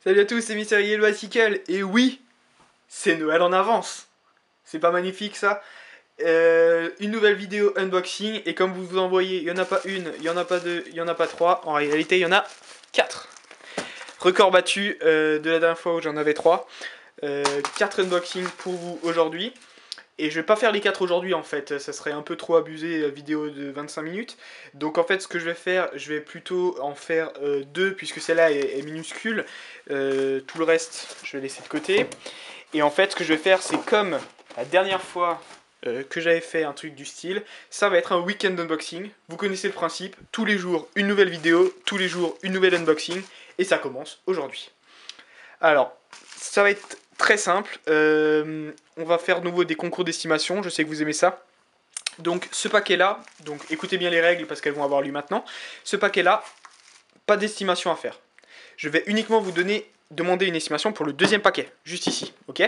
Salut à tous, c'est Mister Yellow Bicycle, et oui, c'est Noël en avance. C'est pas magnifique ça? Une nouvelle vidéo unboxing, et comme vous en voyez, il n'y en a pas une, il n'y en a pas deux, il n'y en a pas trois, en réalité il y en a 4. Record battu de la dernière fois où j'en avais 3. 4 unboxings pour vous aujourd'hui. Et je vais pas faire les 4 aujourd'hui en fait, ça serait un peu trop abusé, vidéo de 25 minutes. Donc en fait ce que je vais faire, je vais plutôt en faire 2 puisque celle-là est minuscule. Tout le reste je vais laisser de côté. Et en fait ce que je vais faire c'est comme la dernière fois que j'avais fait un truc du style, ça va être un week-end unboxing. Vous connaissez le principe, tous les jours une nouvelle vidéo, tous les jours une nouvelle unboxing. Et ça commence aujourd'hui. Alors, ça va être très simple. On va faire de nouveau des concours d'estimation. Je sais que vous aimez ça. Donc, ce paquet-là, donc écoutez bien les règles parce qu'elles vont avoir lieu maintenant. Ce paquet-là, pas d'estimation à faire. Je vais uniquement vous demander une estimation pour le deuxième paquet, juste ici, ok?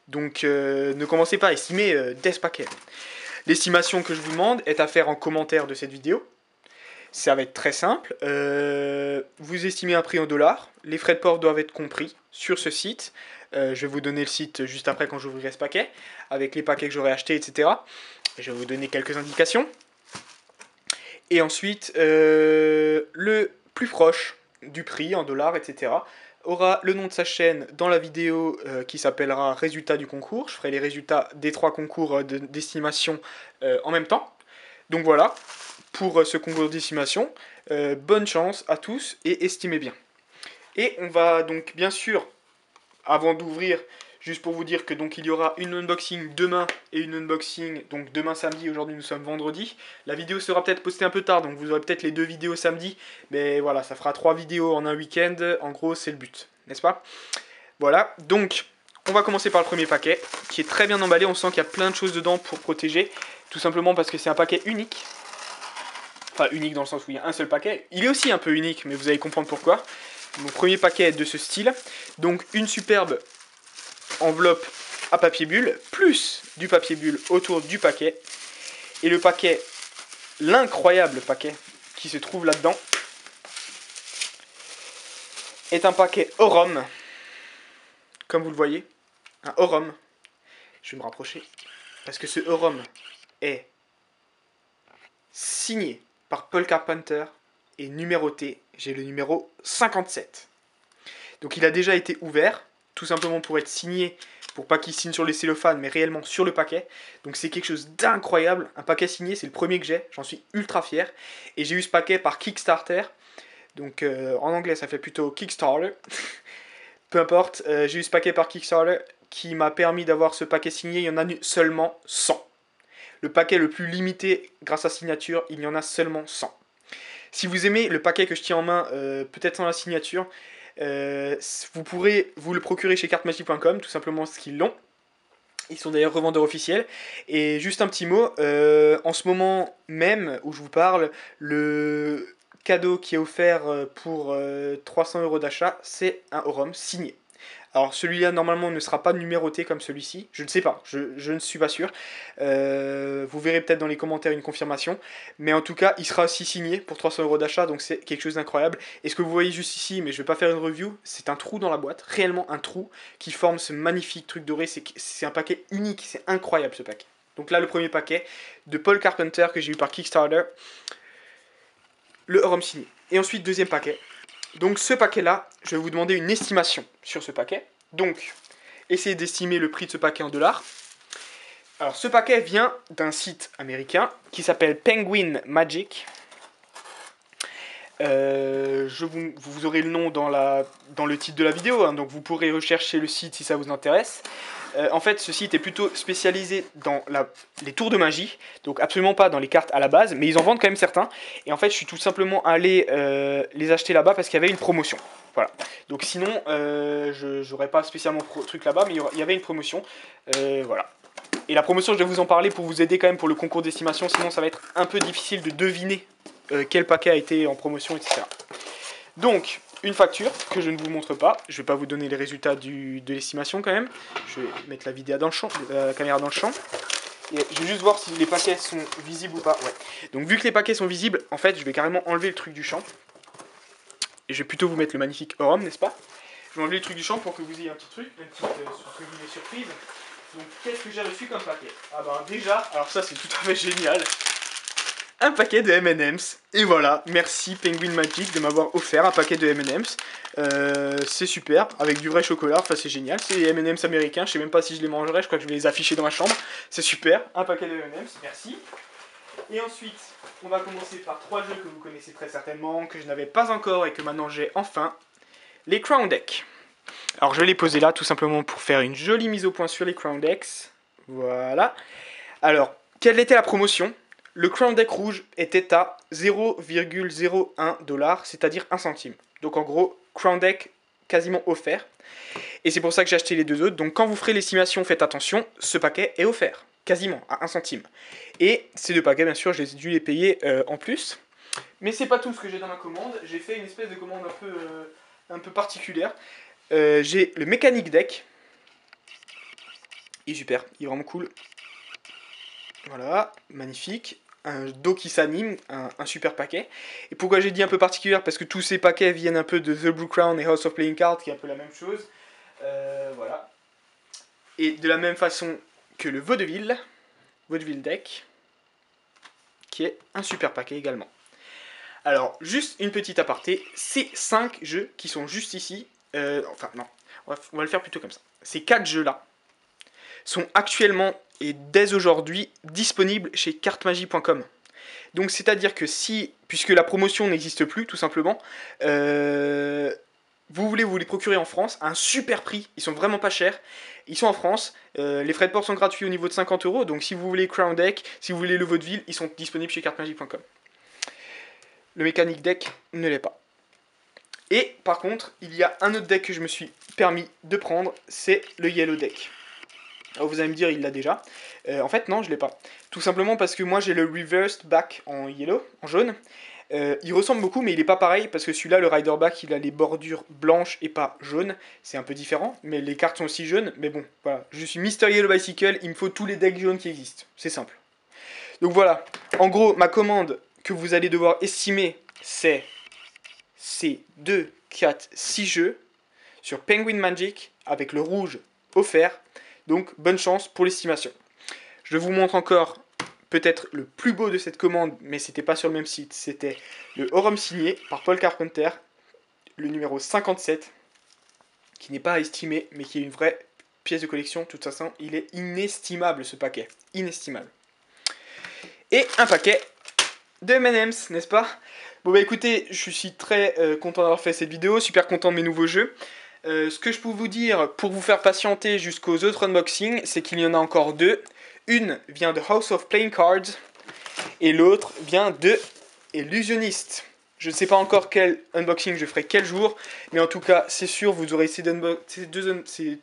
Donc, ne commencez pas à estimer dès ce paquet. L'estimation que je vous demande est à faire en commentaire de cette vidéo. Ça va être très simple. Vous estimez un prix en dollars. Les frais de port doivent être compris sur ce site. Je vais vous donner le site juste après quand j'ouvrirai ce paquet, avec les paquets que j'aurai achetés, etc. Je vais vous donner quelques indications. Et ensuite, le plus proche du prix en dollars, etc. aura le nom de sa chaîne dans la vidéo qui s'appellera Résultats du concours. Je ferai les résultats des 3 concours d'estimation en même temps. Donc voilà, pour ce concours d'estimation. Bonne chance à tous et estimez bien. Et on va donc bien sûr, avant d'ouvrir, juste pour vous dire que donc il y aura une unboxing demain et une unboxing donc demain samedi, aujourd'hui nous sommes vendredi. La vidéo sera peut-être postée un peu tard, donc vous aurez peut-être les 2 vidéos samedi, mais voilà, ça fera 3 vidéos en un week-end, en gros c'est le but, n'est-ce pas? Voilà, donc on va commencer par le premier paquet, qui est très bien emballé, on sent qu'il y a plein de choses dedans pour protéger, tout simplement parce que c'est un paquet unique. Enfin unique dans le sens où il y a un seul paquet. Il est aussi un peu unique, mais vous allez comprendre pourquoi. Mon premier paquet est de ce style. Donc une superbe enveloppe à papier bulle, plus du papier bulle autour du paquet. Et le paquet, l'incroyable paquet qui se trouve là-dedans, est un paquet Orum. Comme vous le voyez, un Orum. Je vais me rapprocher. Parce que ce Orum est signé par Paul Carpenter et numéroté, j'ai le numéro 57. Donc il a déjà été ouvert, tout simplement pour être signé, pour pas qu'il signe sur les cellophanes, mais réellement sur le paquet. Donc c'est quelque chose d'incroyable, un paquet signé, c'est le premier que j'ai, j'en suis ultra fier. Et j'ai eu ce paquet par Kickstarter, donc en anglais ça fait plutôt Kickstarter. Peu importe, j'ai eu ce paquet par Kickstarter qui m'a permis d'avoir ce paquet signé, il y en a seulement 100. Le paquet le plus limité grâce à signature, il y en a seulement 100. Si vous aimez le paquet que je tiens en main, peut-être sans la signature, vous pourrez vous le procurer chez cartemagic.com, tout simplement parce qu'ils l'ont. Ils sont d'ailleurs revendeurs officiels. Et juste un petit mot, en ce moment même où je vous parle, le cadeau qui est offert pour 300 € d'achat, c'est un Orum signé. Alors celui-là normalement ne sera pas numéroté comme celui-ci, je ne sais pas, je ne suis pas sûr. Vous verrez peut-être dans les commentaires une confirmation. Mais en tout cas il sera aussi signé pour 300 € d'achat, donc c'est quelque chose d'incroyable. Et ce que vous voyez juste ici, mais je ne vais pas faire une review, c'est un trou dans la boîte, réellement un trou qui forme ce magnifique truc doré. C'est un paquet unique, c'est incroyable ce paquet. Donc là le premier paquet de Paul Carpenter que j'ai eu par Kickstarter, le Orum signé. Et ensuite deuxième paquet. Donc ce paquet-là, je vais vous demander une estimation sur ce paquet. Donc, essayez d'estimer le prix de ce paquet en dollars. Alors ce paquet vient d'un site américain qui s'appelle Penguin Magic. Vous aurez le nom dans le titre de la vidéo, hein, donc vous pourrez rechercher le site si ça vous intéresse. En fait, ce site est plutôt spécialisé dans les tours de magie, donc absolument pas dans les cartes à la base, mais ils en vendent quand même certains. Et en fait, je suis tout simplement allé les acheter là-bas parce qu'il y avait une promotion. Voilà. Donc sinon, je n'aurais pas spécialement truc là-bas, mais il y avait une promotion. Voilà. Et la promotion, je vais vous en parler pour vous aider quand même pour le concours d'estimation, sinon ça va être un peu difficile de deviner quel paquet a été en promotion, etc. Donc, une facture que je ne vous montre pas. Je ne vais pas vous donner les résultats de l'estimation quand même. Je vais mettre la vidéo dans le champ, la caméra dans le champ. Et je vais juste voir si les paquets sont visibles ou pas. Ouais. Donc, vu que les paquets sont visibles, en fait, je vais carrément enlever le truc du champ. Et je vais plutôt vous mettre le magnifique Orum, n'est-ce pas? Je vais enlever les trucs du champ pour que vous ayez un petit truc, une petite surprise. Donc qu'est-ce que j'ai reçu comme paquet? Ah ben déjà, alors ça c'est tout à fait génial. Un paquet de M&M's. Et voilà, merci Penguin Magic de m'avoir offert un paquet de M&M's. C'est super, avec du vrai chocolat, enfin c'est génial. C'est M&M's américains, je sais même pas si je les mangerai, je crois que je vais les afficher dans ma chambre. C'est super, un paquet de M&M's, merci. Et ensuite, on va commencer par 3 jeux que vous connaissez très certainement, que je n'avais pas encore et que maintenant j'ai enfin. Les Crown Decks. Alors je vais les poser là tout simplement pour faire une jolie mise au point sur les Crown Decks. Voilà. Alors, quelle était la promotion? Le Crown Deck rouge était à 0,01$, c'est-à-dire 1 centime. Donc en gros, Crown Deck quasiment offert. Et c'est pour ça que j'ai acheté les deux autres. Donc quand vous ferez l'estimation, faites attention, ce paquet est offert. Quasiment, à 1 centime. Et ces deux paquets, bien sûr, je les ai dû les payer en plus. Mais c'est pas tout ce que j'ai dans ma commande. J'ai fait une espèce de commande un peu particulière. J'ai le Mechanic Deck. Il est super, il est vraiment cool. Voilà, magnifique. Un dos qui s'anime, un super paquet. Et pourquoi j'ai dit un peu particulière? Parce que tous ces paquets viennent un peu de The Blue Crown et House of Playing Cards, qui est un peu la même chose. Voilà. Et de la même façon que le Vaudeville Deck, qui est un super paquet également. Alors, juste une petite aparté, ces 5 jeux qui sont juste ici, enfin non, on va le faire plutôt comme ça. Ces 4 jeux-là sont actuellement et dès aujourd'hui disponibles chez cartemagie.com. Donc c'est-à-dire que si, puisque la promotion n'existe plus tout simplement, vous voulez vous les procurer en France à un super prix, ils sont vraiment pas chers, ils sont en France, les frais de port sont gratuits au niveau de 50€, donc si vous voulez Crown Deck, si vous voulez le Vaudeville, ils sont disponibles chez cartemagie.com. Le Mechanic Deck ne l'est pas. Et par contre, il y a un autre deck que je me suis permis de prendre, c'est le Yellow Deck. Alors vous allez me dire, il l'a déjà. En fait, non, je l'ai pas. Tout simplement parce que moi j'ai le Reversed Back en yellow, en jaune. Il ressemble beaucoup, mais il est pas pareil parce que celui-là, le Rider Back, il a les bordures blanches et pas jaunes. C'est un peu différent, mais les cartes sont aussi jaunes. Mais bon, voilà. Je suis Mr. Yellow Bicycle, il me faut tous les decks jaunes qui existent. C'est simple. Donc voilà. En gros, ma commande que vous allez devoir estimer, c'est ces 2, 4, 6 jeux sur Penguin Magic avec le rouge offert. Donc bonne chance pour l'estimation. Je vous montre encore peut-être le plus beau de cette commande, mais c'était pas sur le même site. C'était le Aurum signé par Paul Carpenter, le numéro 57, qui n'est pas à estimer, mais qui est une vraie pièce de collection. De toute façon, il est inestimable ce paquet. Inestimable. Et un paquet de M&M's, n'est-ce pas? Bon bah écoutez, je suis très content d'avoir fait cette vidéo, super content de mes nouveaux jeux. Ce que je peux vous dire pour vous faire patienter jusqu'aux autres unboxings, c'est qu'il y en a encore 2. Une vient de House of Playing Cards et l'autre vient de Illusionist. Je ne sais pas encore quel unboxing je ferai quel jour, mais en tout cas, c'est sûr, vous aurez ces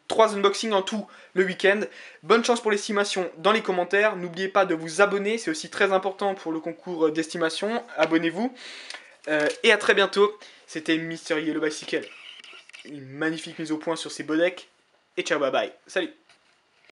3 unboxings en tout le week-end. Bonne chance pour l'estimation dans les commentaires. N'oubliez pas de vous abonner, c'est aussi très important pour le concours d'estimation. Abonnez-vous. Et à très bientôt. C'était Mr. Yellow Bicycle. Une magnifique mise au point sur ces beaux decks. Et ciao, bye bye. Salut!